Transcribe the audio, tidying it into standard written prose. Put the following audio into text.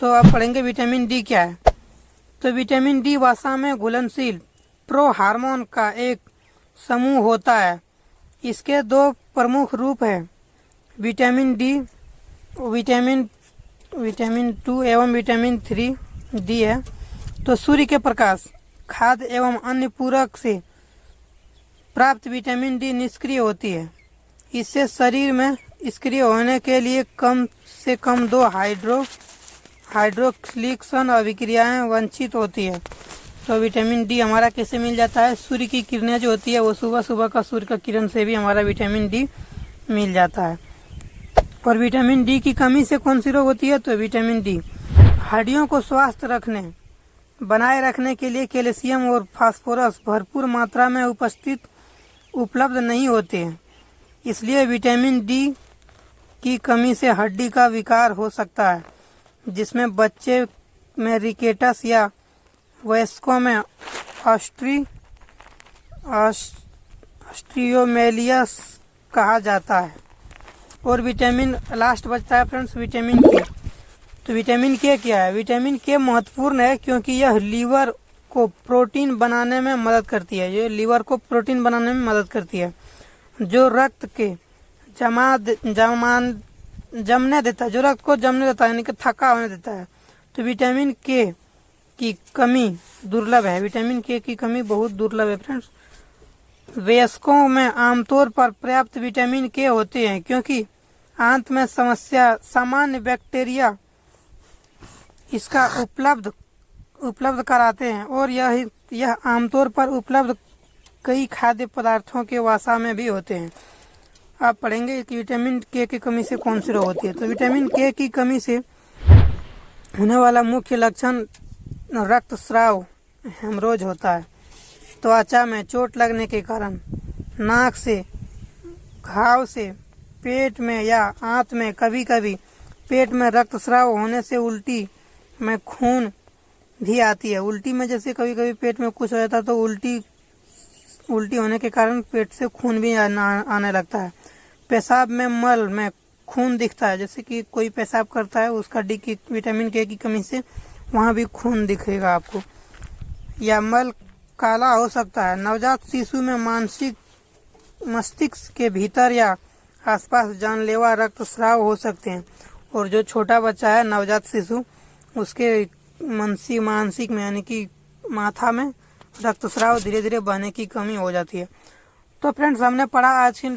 तो अब पढ़ेंगे विटामिन डी क्या है। तो विटामिन डी वसा में घुलनशील प्रो हार्मोन का एक समूह होता है। इसके दो प्रमुख रूप हैं, विटामिन डी विटामिन 2 एवं विटामिन 3 डी है। तो सूर्य के प्रकाश, खाद्य एवं अन्य पूरक से प्राप्त विटामिन डी निष्क्रिय होती है। इससे शरीर में सक्रिय होने के लिए कम से कम 2 हाइड्रोक्सिलेशन अभिक्रियाएं वंचित होती है। तो विटामिन डी हमारा कैसे मिल जाता है? सूर्य की किरणें जो होती है वो सुबह सुबह का सूर्य का किरण से भी हमारा विटामिन डी मिल जाता है। और विटामिन डी की कमी से कौन सी रोग होती है? तो विटामिन डी हड्डियों को स्वस्थ बनाए रखने के लिए कैल्शियम और फास्फोरस भरपूर मात्रा में उपलब्ध नहीं होते हैं। इसलिए विटामिन डी की कमी से हड्डी का विकार हो सकता है, जिसमें बच्चे में रिकेटस या वयस्कों में ऑस्टियोमेलियस कहा जाता है। और विटामिन लास्ट बचता है फ्रेंड्स विटामिन के। तो विटामिन के क्या है? विटामिन के महत्वपूर्ण है क्योंकि यह लीवर को प्रोटीन बनाने में मदद करती है। ये लीवर को प्रोटीन बनाने में मदद करती है, जो रक्त के जमने देता है, जो रक्त को जमने देता है, यानी कि थका होने देता है। तो विटामिन के की कमी दुर्लभ है। विटामिन के की कमी बहुत दुर्लभ है फ्रेंड्स। वयस्कों में आमतौर पर पर्याप्त विटामिन के होते हैं क्योंकि आंत में सामान्य बैक्टीरिया इसका उपलब्ध कराते हैं और यह आमतौर पर उपलब्ध कई खाद्य पदार्थों के वसा में भी होते हैं। आप पढ़ेंगे कि विटामिन के की कमी से कौन सी रोग होती है। तो विटामिन के की कमी से होने वाला मुख्य लक्षण रक्तस्राव हेमरोज होता है। त्वचा में चोट लगने के कारण, नाक से घाव से, पेट में या आंत में कभी कभी पेट में रक्तस्राव होने से उल्टी में खून भी आती है। उल्टी में जैसे कभी कभी पेट में कुछ हो जाता है तो उल्टी होने के कारण पेट से खून भी आने लगता है। पेशाब में मल में खून दिखता है, जैसे कि कोई पेशाब करता है उसका विटामिन के की कमी से वहाँ भी खून दिखेगा आपको, या मल काला हो सकता है। नवजात शिशु में मस्तिष्क के भीतर या आसपास जानलेवा रक्तस्राव हो सकते हैं। और जो छोटा बच्चा है नवजात शिशु, उसके मानसिक में यानी कि माथा में रक्तस्राव धीरे धीरे बहने की कमी हो जाती है। तो फ्रेंड्स हमने पढ़ा आज की